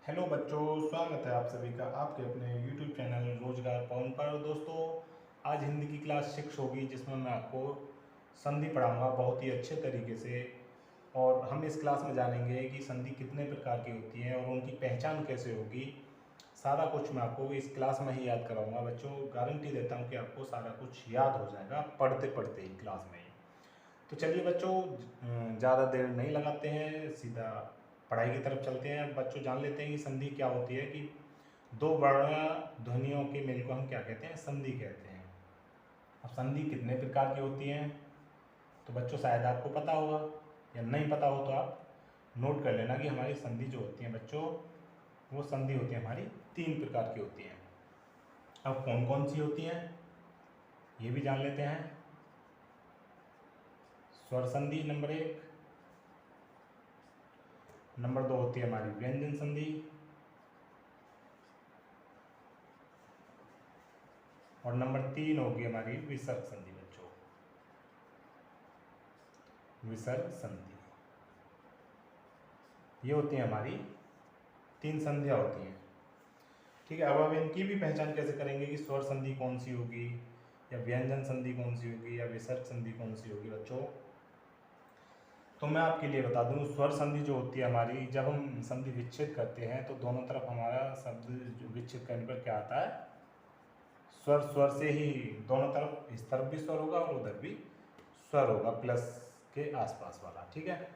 Hello बच्चों, स्वागत है आप सभी का आपके अपने YouTube चैनल रोजगार पवन पर। दोस्तों, आज हिंदी की क्लास 6 होगी जिसमें मैं आपको संधि पढ़ाऊंगा बहुत ही अच्छे तरीके से। और हम इस क्लास में जानेंगे कि संधि कितने प्रकार की होती हैं और उनकी पहचान कैसे होगी। सारा कुछ मैं आपको इस क्लास में ही याद कराऊंगा बच्चों। गारंटी देता हूँ कि आपको सारा कुछ याद हो जाएगा पढ़ते पढ़ते ही क्लास में ही। तो चलिए बच्चों, ज़्यादा देर नहीं लगाते हैं, सीधा पढ़ाई की तरफ चलते हैं। बच्चों जान लेते हैं कि संधि क्या होती है। कि दो वर्ण ध्वनियों के मेल को हम क्या कहते हैं? संधि कहते हैं। अब संधि कितने प्रकार की होती हैं तो बच्चों शायद आपको पता होगा, या नहीं पता हो तो आप नोट कर लेना कि हमारी संधि जो होती है बच्चों, वो संधि होती है हमारी 3 प्रकार की होती हैं। अब कौन कौन सी होती हैं ये भी जान लेते हैं। स्वर संधि नंबर 1, नंबर 2 होती है हमारी व्यंजन संधि, और नंबर 3 होगी हमारी विसर्ग संधि बच्चों। विसर्ग संधि ये होती है हमारी 3 संधियाँ होती हैं। ठीक है, अब इनकी भी पहचान कैसे करेंगे कि स्वर संधि कौन सी होगी, या व्यंजन संधि कौन सी होगी, या विसर्ग संधि कौन सी होगी बच्चों। तो मैं आपके लिए बता दूं, स्वर संधि जो होती है हमारी, जब हम संधि विच्छेद करते हैं तो दोनों तरफ हमारा शब्द विच्छेद करने पर क्या आता है? स्वर। स्वर से ही दोनों तरफ, इस तरफ भी स्वर होगा और उधर भी स्वर होगा, प्लस के आसपास वाला। ठीक है।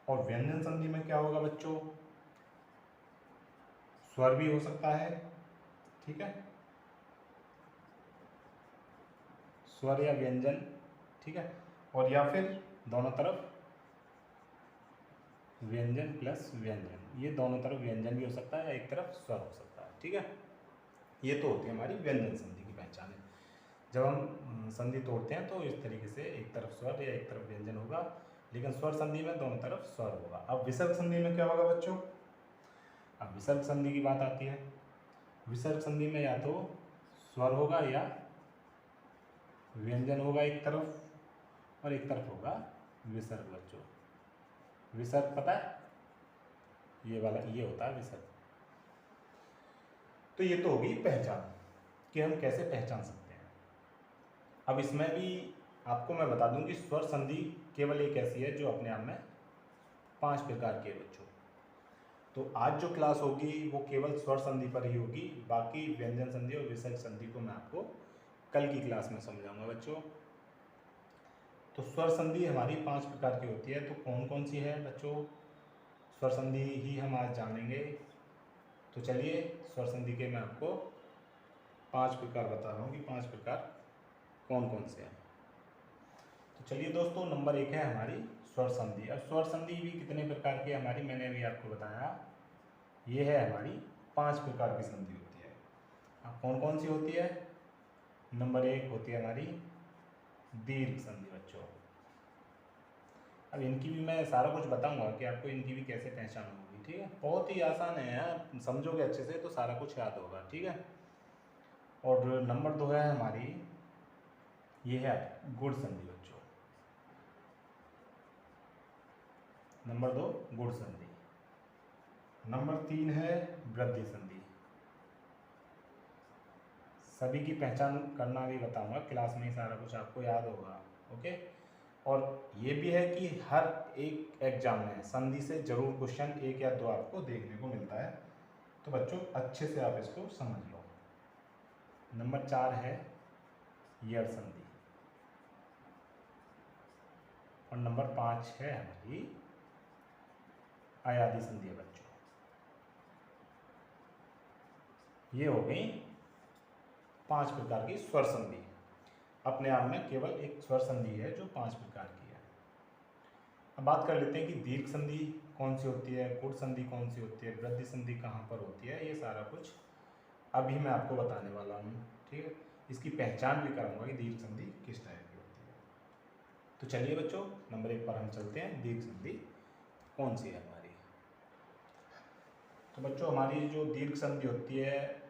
और व्यंजन संधि में क्या होगा बच्चों? स्वर भी हो सकता है, ठीक है, स्वर या व्यंजन, ठीक है, और या फिर दोनों तरफ व्यंजन प्लस व्यंजन, ये दोनों तरफ व्यंजन भी हो सकता है या एक तरफ स्वर हो सकता है। ठीक है, ये तो होती है हमारी व्यंजन संधि की पहचान है। जब हम संधि तोड़ते हैं तो इस तरीके से एक तरफ स्वर या एक तरफ व्यंजन होगा, लेकिन स्वर संधि में दोनों तरफ स्वर होगा। अब विसर्ग संधि में क्या होगा बच्चों? अब विसर्ग संधि की बात आती है। विसर्ग संधि में या तो स्वर होगा या व्यंजन होगा एक तरफ, और एक तरफ होगा विसर्ग बच्चों। विसर्ग पता है, ये वाला ये होता है विसर्ग। तो ये तो होगी पहचान कि हम कैसे पहचान सकते हैं। अब इसमें भी आपको मैं बता दूं कि स्वर संधि केवल एक ऐसी है जो अपने आप में 5 प्रकार की है बच्चों। तो आज जो क्लास होगी वो केवल स्वर संधि पर ही होगी, बाकी व्यंजन संधि और विसर्ग संधि को मैं आपको कल की क्लास में समझाऊंगा बच्चों। तो स्वर संधि हमारी 5 प्रकार की होती है। तो कौन कौन सी है बच्चों? स्वर संधि ही हम आज जानेंगे। तो चलिए, स्वर संधि के मैं आपको 5 प्रकार बता रहा हूँ कि 5 प्रकार कौन कौन से हैं। तो चलिए दोस्तों, नंबर 1 है हमारी स्वर संधि। अब स्वर संधि भी कितने प्रकार की है हमारी, मैंने अभी आपको बताया, ये है हमारी 5 प्रकार की संधि होती है। अब कौन कौन सी होती है? नंबर 1 होती है हमारी दीर्घ संधि बच्चों। अब इनकी भी मैं सारा कुछ बताऊंगा कि आपको इनकी भी कैसे पहचान होगी। ठीक है, बहुत ही आसान है यार, समझोगे अच्छे से तो सारा कुछ याद होगा। ठीक है। और नंबर 2 है हमारी, ये है गुण संधि बच्चों। नंबर 2 गुण संधि। नंबर 3 है वृद्धि संधि। सभी की पहचान करना भी बताऊंगा क्लास में ही, सारा कुछ आपको याद होगा। ओके। और ये भी है कि हर एक एग्जाम में संधि से जरूर क्वेश्चन 1 या 2 आपको देखने को मिलता है। तो बच्चों अच्छे से आप इसको समझ लो। नंबर 4 है यड़ संधि, और नंबर 5 है हमारी अयादि संधि है बच्चों। ये हो गई 5 प्रकार की स्वर संधि। अपने आप में केवल एक स्वर संधि है जो 5 प्रकार की है। अब बात कर लेते हैं कि दीर्घ संधि कौन सी होती है, गुण संधि कौन सी होती है, वृद्धि संधि कहाँ पर होती है। ये सारा कुछ अभी मैं आपको बताने वाला हूँ। ठीक है, इसकी पहचान भी कराऊंगा कि दीर्घ संधि किस टाइप की होती है। तो चलिए बच्चों, नंबर 1 पर हम चलते हैं। दीर्घ संधि कौन सी है हमारी? तो बच्चों, हमारी जो दीर्घ संधि होती है,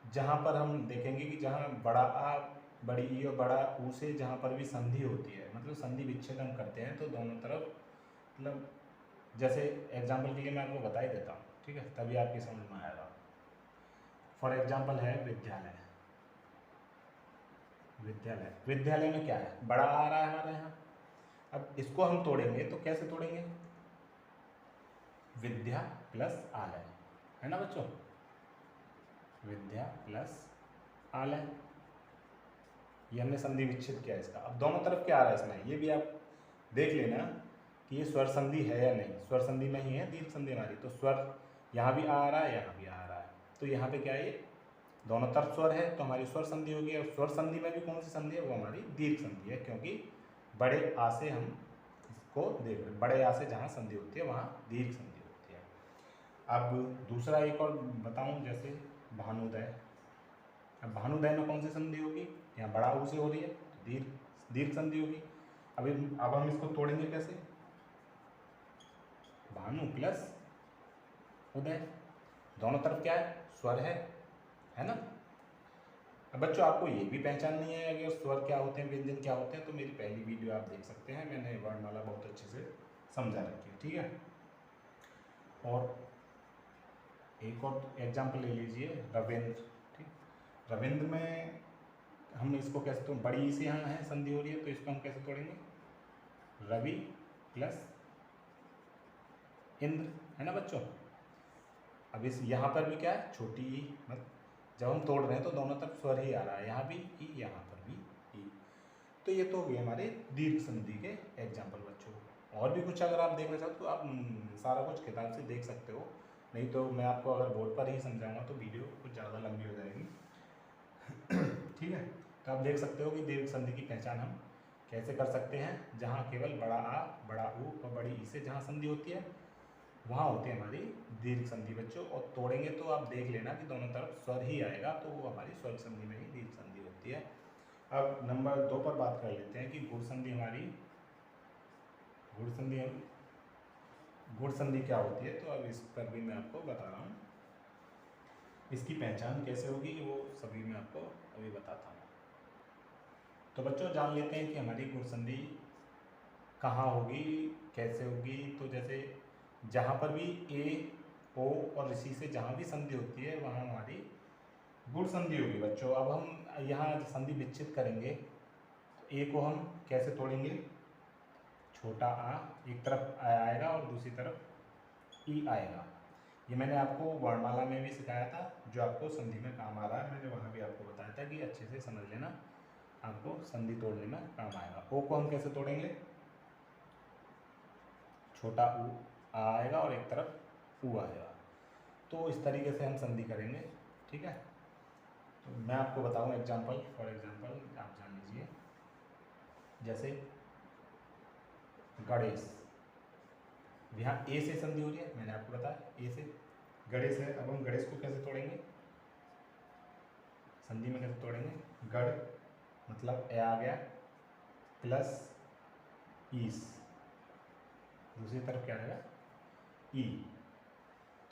जहाँ पर हम देखेंगे कि जहाँ बड़ा आ, बड़ी ई और बड़ा ऊ से जहाँ पर भी संधि होती है, मतलब संधि विच्छेद हम करते हैं तो दोनों तरफ, मतलब जैसे एग्जाम्पल के लिए मैं आपको बता ही देता हूँ। ठीक है, तभी आपकी समझ में आएगा। फॉर एग्जाम्पल है विद्यालय। विद्यालय, विद्यालय में क्या है, बड़ा आ रहा है हमारे यहाँ। अब इसको हम तोड़ेंगे तो कैसे तोड़ेंगे, विद्या प्लस आलय, है ना बच्चों, विद्या प्लस आलय, ये हमने संधि विच्छेद किया इसका। अब दोनों तरफ क्या आ रहा है इसमें, ये भी आप देख लेना कि ये स्वर संधि है या नहीं। स्वर संधि में ही है दीर्घ संधि हमारी, तो स्वर यहाँ भी आ रहा है, यहाँ भी आ रहा है, तो यहाँ पे क्या है, ये दोनों तरफ स्वर है तो हमारी स्वर संधि होगी। और स्वर संधि में भी कौन सी संधि है, वो हमारी दीर्घ संधि है, क्योंकि बड़े आ से हम इसको देख रहे हैं, बड़े आ से जहाँ संधि होती है वहाँ दीर्घ संधि होती है। अब दूसरा एक और बताऊँ, जैसे भानुदय। अब भानुदय में कौन सी संधि होगी, यहाँ बड़ा ऊ से हो रही है तो दीर्घ संधि होगी। अब हम इसको तोड़ेंगे कैसे, भानु प्लस उदय, दोनों तरफ क्या है, स्वर है ना। अब बच्चों आपको ये भी पहचान नहीं है अगर स्वर क्या होते हैं, व्यंजन क्या होते हैं, तो मेरी पहली वीडियो आप देख सकते हैं, मैंने वर्णमाला बहुत अच्छे से समझा रखी है, ठीक है। और एक और एग्जाम्पल ले लीजिए, रविंद्र। ठीक, रविंद्र में हम इसको कैसे, तो बड़ी से यहाँ है संधि हो रही है, तो इसको हम कैसे तोड़ेंगे, रवि प्लस इंद्र, है ना बच्चों। अब इस यहाँ पर भी क्या है, छोटी ई, मतलब जब हम तोड़ रहे हैं तो दोनों तरफ स्वर ही आ रहा है, यहाँ भी ई, यहाँ पर भी ई। तो ये तो हो गए हमारे दीर्घ संधि के एग्जाम्पल बच्चों। और भी कुछ अगर आप देखना चाहो तो आप सारा कुछ किताब से देख सकते हो, नहीं तो मैं आपको अगर बोर्ड पर ही समझाऊंगा तो वीडियो कुछ ज़्यादा लंबी हो जाएगी। ठीक है, तो आप देख सकते हो कि दीर्घ संधि की पहचान हम कैसे कर सकते हैं, जहाँ केवल बड़ा आ, बड़ा ऊ और बड़ी ई से जहाँ संधि होती है वहाँ होती है हमारी दीर्घ संधि बच्चों। और तोड़ेंगे तो आप देख लेना कि दोनों तरफ स्वर ही आएगा, तो वो हमारी स्वर संधि में ही दीर्घ संधि होती है। अब नंबर 2 पर बात कर लेते हैं कि गुण संधि हमारी, गुण संधि क्या होती है, तो अब इस पर भी मैं आपको बता रहा हूँ। इसकी पहचान कैसे होगी वो सभी मैं आपको अभी बताता हूँ। तो बच्चों जान लेते हैं कि हमारी गुण संधि कहाँ होगी, कैसे होगी। तो जैसे जहाँ पर भी ए, ओ और ऋषि से जहाँ भी संधि होती है वहाँ हमारी गुण संधि होगी बच्चों। अब हम यहाँ संधि विच्छेद करेंगे, ए को हम कैसे तोड़ेंगे, छोटा आ एक तरफ आएगा और दूसरी तरफ ई आएगा। ये मैंने आपको वर्णमाला में भी सिखाया था, जो आपको संधि में काम आ रहा है, मैंने वहाँ भी आपको बताया था कि अच्छे से समझ लेना, आपको संधि तोड़ने में काम आएगा। ओ को हम कैसे तोड़ेंगे, छोटा ऊ आएगा और एक तरफ ऊ आएगा, तो इस तरीके से हम संधि करेंगे, ठीक है। तो मैं आपको बताऊं एग्जांपल, फॉर एग्जांपल आप जान लीजिए, जैसे गणेश, यहाँ ए से संधि हो रही है, मैंने आपको बताया ए से गणेश है। अब हम गणेश को कैसे तोड़ेंगे, संधि में कैसे तोड़ेंगे, गढ़ मतलब ए आ गया प्लस ईस, दूसरी तरफ क्या आएगा ई,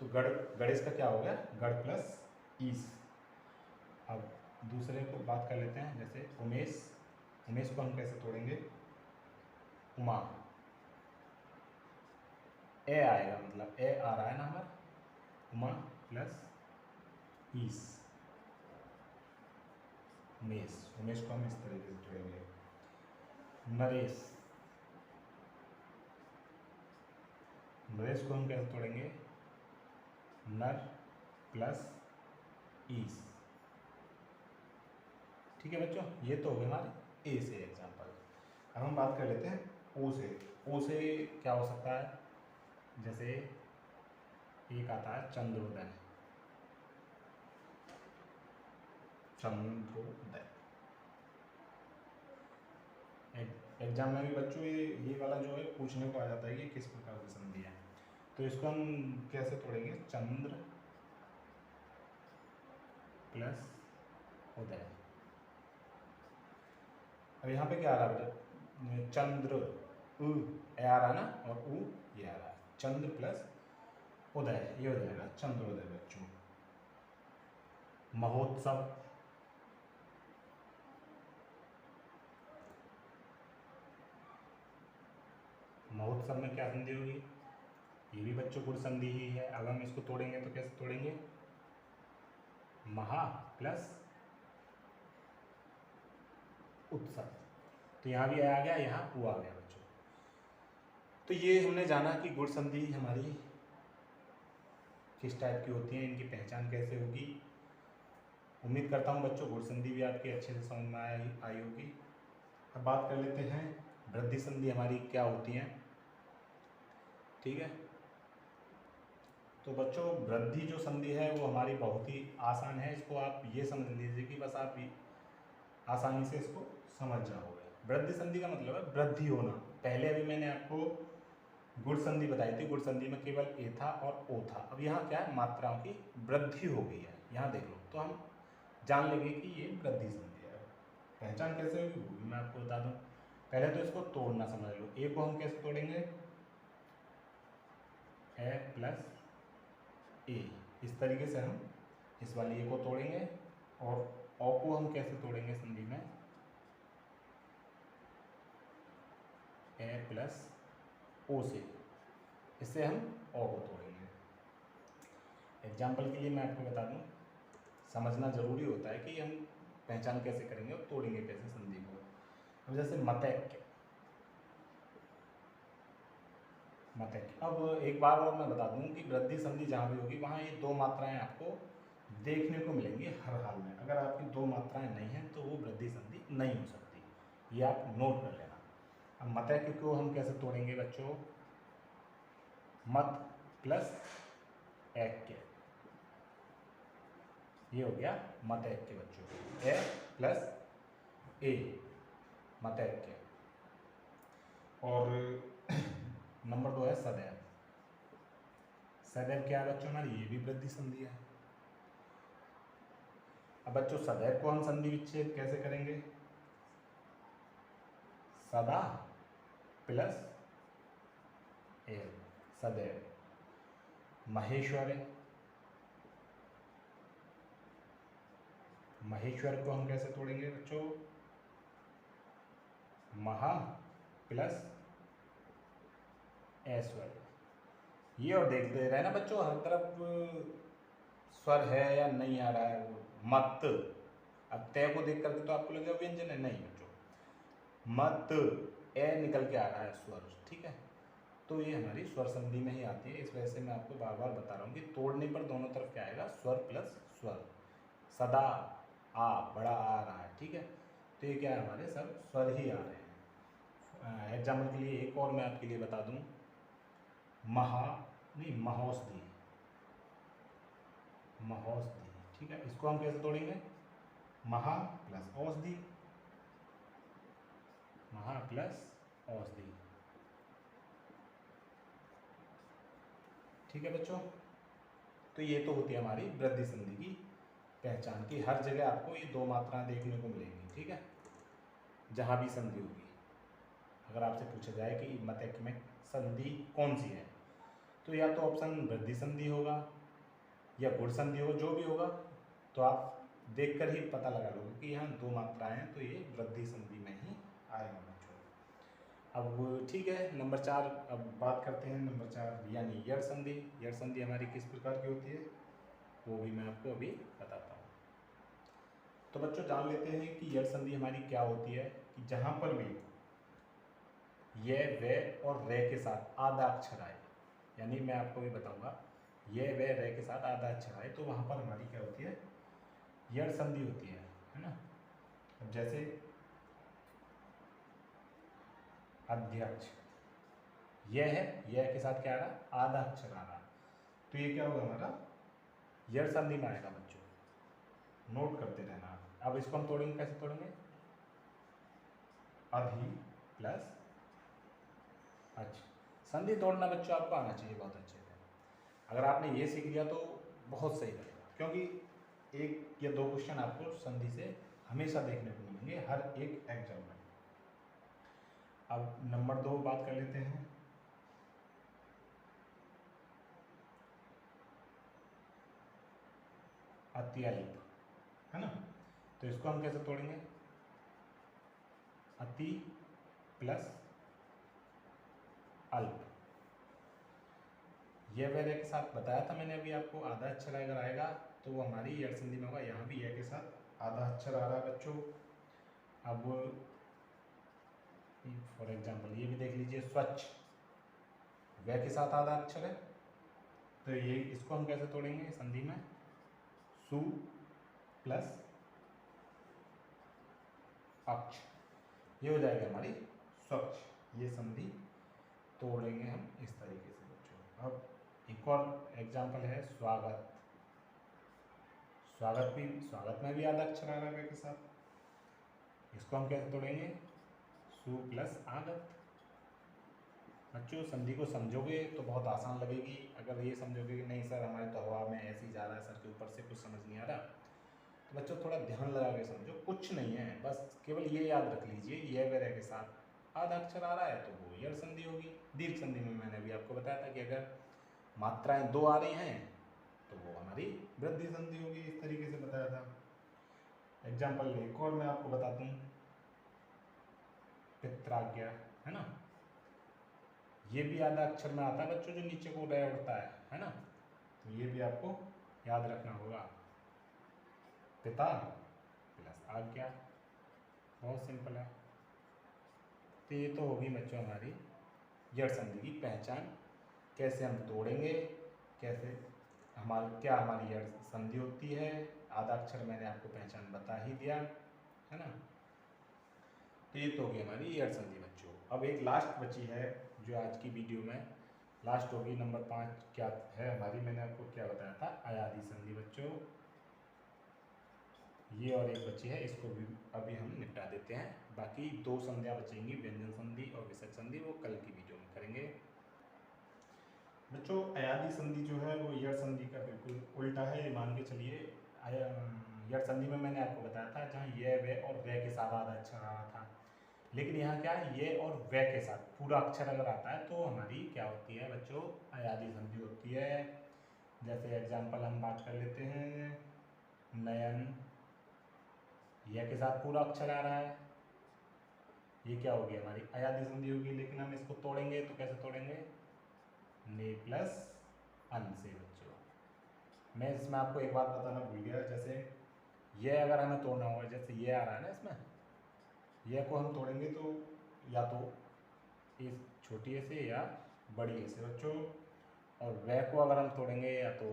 तो गढ़, गणेश का क्या हो गया, गढ़ प्लस ईस। अब दूसरे को बात कर लेते हैं, जैसे उमेश, उमेश को हम कैसे तोड़ेंगे, उमा, ए आएगा मतलब ए आ रहा है ना हमारा, उमा प्लस ईस, उमेश, उमेश को हम इस तरीके से तोड़ेंगे। नरेश, नरेश को हम कैसे तोड़ेंगे, नर प्लस ईस, ठीक है बच्चों। ये तो हो गए हमारे ए से एग्जाम्पल। अब हम बात कर लेते हैं ओ से। ओ से क्या हो सकता है, जैसे एक आता है चंद्रोदय, चंद्रोदय एग्जाम में भी बच्चों ये वाला जो है पूछने को आ जाता है कि किस प्रकार की संधि है, तो इसको हम कैसे तोड़ेंगे, चंद्र प्लस उदय। अब यहाँ पे क्या आ रहा है बेटा, चंद्र उ ए आ रहा है ना, और उ ये आ रहा है, चंद्र प्लस उदय, ये हो जाएगा चंद्रोदय बच्चों। महोत्सव, महोत्सव में क्या संधि होगी, ये भी बच्चों गुण संधि ही है। अब हम इसको तोड़ेंगे तो कैसे तोड़ेंगे, महा प्लस उत्सव, तो यहाँ भी आ गया, यहाँ उ आ गया बच्चों। तो ये हमने जाना कि गुण संधि हमारी किस टाइप की होती है, इनकी पहचान कैसे होगी। उम्मीद करता हूँ बच्चों गुण संधि भी आपके अच्छे से समझ में आई होगी। अब बात कर लेते हैं वृद्धि संधि हमारी क्या होती हैं, ठीक है। तो बच्चों वृद्धि जो संधि है वो हमारी बहुत ही आसान है, इसको आप ये समझ लीजिए कि बस आप आसानी से इसको समझ जाओगे। वृद्धि संधि का मतलब है वृद्धि होना। पहले अभी मैंने आपको गुण संधि बताई थी, गुण संधि में केवल ए था और ओ था। अब यहाँ क्या है, मात्राओं की वृद्धि हो गई है, यहाँ देख लो, तो हम जान लेंगे कि ये वृद्धि संधि है। पहचान कैसे होगी वो भी मैं आपको बता दूँ। पहले तो इसको तोड़ना समझ लो। ए को हम कैसे तोड़ेंगे, ए प्लस ए, इस तरीके से हम इस वाली ए को तोड़ेंगे। और ओ को हम कैसे तोड़ेंगे संधि में, ए प्लस ओ से, इससे हम ओ को तोड़ेंगे। एग्जाम्पल के लिए मैं आपको बता दूं, समझना जरूरी होता है कि हम पहचान कैसे करेंगे और तोड़ेंगे कैसे संधि को। अब जैसे मतैक्य, अब एक बार और मैं बता दूं कि वृद्धि संधि जहाँ भी होगी वहाँ ये दो मात्राएं आपको देखने को मिलेंगी हर हाल में। अगर आपकी दो मात्राएं नहीं हैं तो वो वृद्धि संधि नहीं हो सकती, ये आप नोट कर लेना। अब मतैक्य को हम कैसे तोड़ेंगे बच्चों, मत प्लस ऐक्य, ये हो गया मतैक्य बच्चों, ए प्लस ए मतैक्य। और नंबर 2 है सदैव। सदैव क्या है बच्चों हमारी, ये भी वृद्धि संधि है। अब बच्चों सदैव को हम संधि विच्छेद कैसे करेंगे, सदा प्लस एव, सदैव। महेश्वर, महेश्वर को हम कैसे तोड़ेंगे बच्चों, महा प्लस ऐश्वर्य। ये और देखते रहे ना बच्चों, हर तरफ स्वर है या नहीं आ रहा है वो मत। अब तय को देख करके तो आपको लगेगा व्यंजन है, नहीं बच्चों, मत ए निकल के आ रहा है स्वर, ठीक है। तो ये हमारी स्वर संधि में ही आती है। इस वजह से मैं आपको बार बार बता रहा हूँ कि तोड़ने पर दोनों तरफ क्या आएगा, स्वर प्लस स्वर। सदा आ बड़ा आ रहा है, ठीक है, तो ये क्या है, हमारे सब स्वर ही आ रहे हैं। एग्जाम्पल के लिए एक और मैं आपके लिए बता दूँ, महोषधि, महोषधि, ठीक है। इसको हम कैसे तोड़ेंगे, महा प्लस औषधि, महा प्लस औषधि, ठीक है बच्चों। तो ये तो होती है हमारी वृद्धि संधि की पहचान, की हर जगह आपको ये दो मात्राएं देखने को मिलेंगी, ठीक है, जहां भी संधि होगी। अगर आपसे पूछा जाए कि मतैक्य में संधि कौन सी है, तो या तो ऑप्शन वृद्धि संधि होगा या गुण संधि होगा, जो भी होगा तो आप देखकर ही पता लगा लोगे कि यहाँ दो मात्राएं हैं, तो ये वृद्धि संधि में ही आएगा बच्चों। अब ठीक है, नंबर 4 अब बात करते हैं। नंबर 4 यानी यड़ संधि। यड़ संधि हमारी किस प्रकार की होती है वो भी मैं आपको अभी बताता हूँ। तो बच्चों जान लेते हैं कि यड़ संधि हमारी क्या होती है, कि जहाँ पर भी ये वे और रे के साथ आधा अक्षर आए, यानी मैं आपको भी बताऊंगा, ये वे रे के साथ आधा अक्षर आए तो वहाँ पर हमारी क्या होती है, यड़ संधि होती है ना। अब जैसे अध्यक्ष, यह है, यह के साथ क्या आ रहा, आधा अक्षर आ रहा, तो ये क्या होगा हमारा यड़ संधि में आएगा बच्चों, नोट करते रहना। अब इसको हम तोड़ेंगे, कैसे तोड़ेंगे, अधि प्लस अच्छ। संधि तोड़ना बच्चों आपको आना चाहिए बहुत अच्छे से। अगर आपने ये सीख लिया तो बहुत सही रहेगा, क्योंकि एक या दो क्वेश्चन आपको संधि से हमेशा देखने को मिलेंगे हर एक एग्जाम में। अब नंबर 2 बात कर लेते हैं, अत्यल्प, है ना। तो इसको हम कैसे तोड़ेंगे, अति प्लस अल्प। ये वगैरह के साथ बताया था मैंने अभी आपको, आधा अक्षर अगर आएगा तो वो हमारी यड़ संधि में होगा। यहाँ भी ये के साथ आधा अक्षर आ रहा है बच्चों। अब फॉर एग्जाम्पल ये भी देख लीजिए, स्वच्छ व के साथ आधा अक्षर है, तो ये इसको हम कैसे तोड़ेंगे संधि में, सु प्लस अक्ष, ये हो जाएगी हमारी स्वच्छ। ये संधि तोड़ेंगे हम इस तरीके से बच्चों। अब एक और एग्जाम्पल है स्वागत। स्वागत में भी आधा अक्षर आ रहा है के साथ, इसको हम कैसे तोड़ेंगे, सु प्लस आगत। बच्चों संधि को समझोगे तो बहुत आसान लगेगी। अगर ये समझोगे कि नहीं सर हमारे तो हवा में ऐसे ही जा रहा है, सर के ऊपर से कुछ समझ नहीं आ रहा, तो बच्चों थोड़ा ध्यान लगा के समझो। कुछ नहीं है, बस केवल ये याद रख लीजिए, ये वगैरह के साथ आधा अक्षर आ रहा है तो वो यड़ संधि होगी। दीर्घ संधि में मैंने अभी आपको बताया था कि अगर मात्राएं दो आ रही हैं तो वो हमारी वृद्धि संधि होगी, इस तरीके से बताया था। एग्जाम्पल एक और मैं आपको बताता हूँ, पित्राज्ञा है ना, ये भी आधा अक्षर में आता है बच्चों, जो नीचे को रह उठता है ना, तो ये भी आपको याद रखना होगा, पिता प्लस आज्ञा, बहुत सिंपल है। तो ये तो होगी बच्चों हमारी यड़ संधि की पहचान, कैसे हम तोड़ेंगे, कैसे क्या हमारी यड़ संधि होती है। आधा अक्षर मैंने आपको पहचान बता ही दिया है ना। तो ये तो होगी हमारी यड़ संधि बच्चों। अब एक लास्ट बची है जो आज की वीडियो में लास्ट होगी, नंबर 5 क्या है हमारी, मैंने आपको क्या बताया था, अयादी संधि बच्चों। ये और एक बची है, इसको भी अभी हम निपटा देते हैं। बाकी 2 संधियाँ बचेंगी, व्यंजन संधि और विसर्ग संधि, वो कल की वीडियो में करेंगे बच्चों। अयादी संधि जो है वो यड़ संधि का बिल्कुल उल्टा है, ये मान के चलिए। यड़ संधि में मैंने आपको बताया था जहाँ ये वे और वे के साथ आधा अक्षर आ रहा था, लेकिन यहाँ क्या है, ये और वे के साथ पूरा अक्षर अगर आता है तो हमारी क्या होती है बच्चों, अयादी संधि होती है। जैसे एग्जाम्पल हम बात कर लेते हैं, नयन, यह के साथ पूरा अक्षर आ रहा है, ये क्या होगी हमारी अयादी संधि होगी। लेकिन हम इसको तोड़ेंगे तो कैसे तोड़ेंगे, ने प्लस अन से बच्चों। मैं इसमें आपको एक बात बताना भूल गया, जैसे ये अगर हमें तोड़ना होगा, जैसे ये आ रहा है ना, इसमें ये को हम तोड़ेंगे तो या तो इस छोटी ए से या बड़ी ए से बच्चों, और वह को अगर हम तोड़ेंगे या तो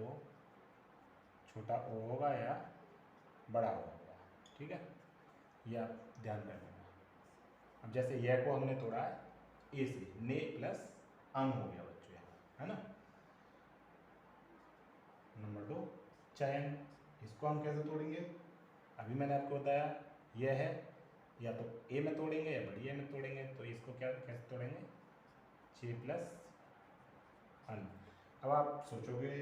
छोटा ओ होगा या बड़ा ओ होगा, ठीक है, ये आप ध्यान रखना। अब जैसे यह को हमने तोड़ा है ए से, ने प्लस अन हो गया बच्चों यहाँ, है ना। नंबर 2 चयन, इसको हम कैसे तोड़ेंगे, अभी मैंने आपको बताया, यह है या तो ए में तोड़ेंगे या बड़ी ए में तोड़ेंगे, तो इसको क्या कैसे तोड़ेंगे, चे प्लस अन। अब आप सोचोगे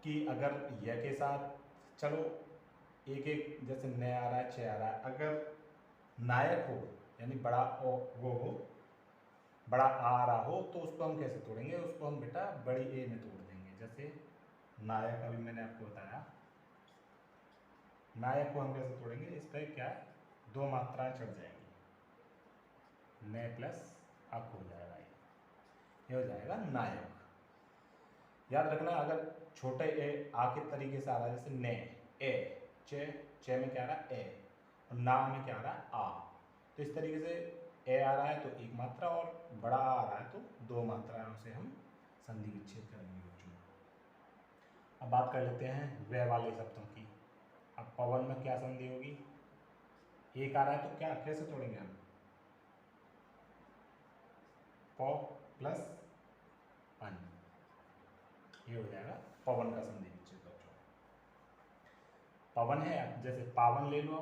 कि अगर यह के साथ चलो एक एक जैसे न आ रहा है, छः आ रहा है, अगर नायक हो यानी बड़ा ओ वो हो, बड़ा आ रहा हो, तो उसको हम कैसे तोड़ेंगे, उसको हम बेटा बड़ी ए में तोड़ देंगे। जैसे नायक अभी मैंने आपको बताया, नायक को हम कैसे तोड़ेंगे, इस पर क्या है, 2 मात्राएं चढ़ जाएंगी, न प्लस अक हो जाएगा, ये हो जाएगा नायक। याद रखना अगर छोटे ए आ के तरीके से आ रहा है, जैसे ने ए, चे में क्या आ रहा है ए, और ना में क्या आ रहा है आ, तो इस तरीके से ए आ रहा है तो एक मात्रा और बड़ा आ रहा है तो 2 मात्राओं से हम संधि विच्छेद करेंगे बच्चों। अब बात कर लेते हैं वे वाले शब्दों की। अब पवन में क्या संधि होगी, एक आ रहा है तो क्या कैसे तोड़ेंगे हम, प प्लस अन, ये हो जाएगा पवन का संधि विच्छेद बच्चों। पवन है, जैसे पावन ले लो,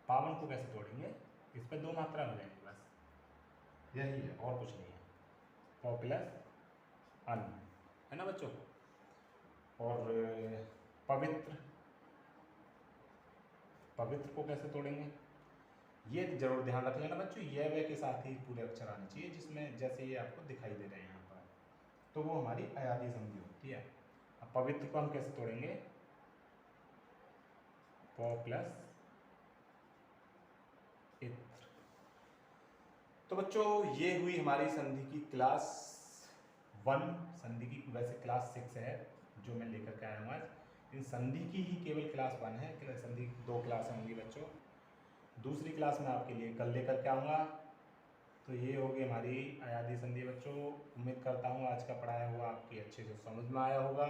पावन को कैसे तोड़ेंगे, इस पर 2 मात्रा हो जाएंगी, बस यही है और कुछ नहीं है, प प्लस अन, है ना बच्चों। और पवित्र, पवित्र को कैसे तोड़ेंगे, ये जरूर ध्यान रख लेना बच्चों, ये वे के साथ ही पूरे अक्षर आने चाहिए, जिसमें जैसे ये आपको दिखाई दे रहे हैं यहाँ पर, तो वो हमारी अयादी संधि होती है। अब पवित्र को हम कैसे तोड़ेंगे, प प्लस इत्र। तो बच्चों ये हुई हमारी संधि की क्लास, 1 संधि की वैसे क्लास 6 है जो मैं लेकर के आया हूँ आज, इन संधि की ही केवल क्लास 1 है, संधि 2 क्लासें होंगी बच्चों। दूसरी क्लास में आपके लिए कल लेकर के आऊँगा। तो ये होगी हमारी अयादी संधि बच्चों। उम्मीद करता हूँ आज का पढ़ाया हुआ आपकी अच्छे से समझ में आया होगा,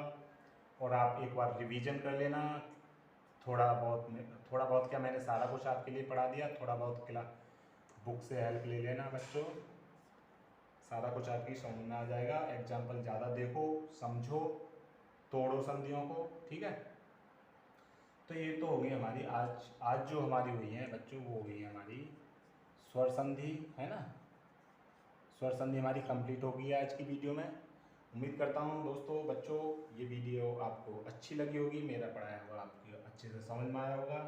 और आप एक बार रिवीजन कर लेना। थोड़ा बहुत क्या, मैंने सारा कुछ आपके लिए पढ़ा दिया, थोड़ा बहुत बुक से हेल्प ले लेना बच्चों, सारा कुछ आपकी समझ में आ जाएगा। एग्जाम्पल ज़्यादा देखो, समझो, तोड़ो संधियों को, ठीक है। तो ये तो हो गई हमारी आज जो हमारी हुई है बच्चों, वो हो गई हमारी स्वर संधि, है ना। स्वर संधि हमारी कंप्लीट हो गई है आज की वीडियो में। उम्मीद करता हूँ दोस्तों बच्चों ये वीडियो आपको अच्छी लगी होगी, मेरा पढ़ाया हुआ आपको अच्छे से समझ में आया होगा।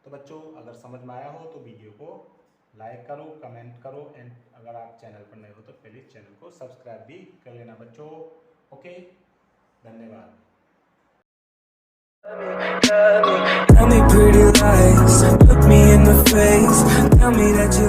तो बच्चों अगर समझ में आया हो तो वीडियो को लाइक करो, कमेंट करो, एंड अगर आप चैनल पर नए हो तो प्लीज़ चैनल को सब्सक्राइब भी कर लेना बच्चों। ओके, धन्यवाद। Tell me pretty lies, look me in the face, tell me that you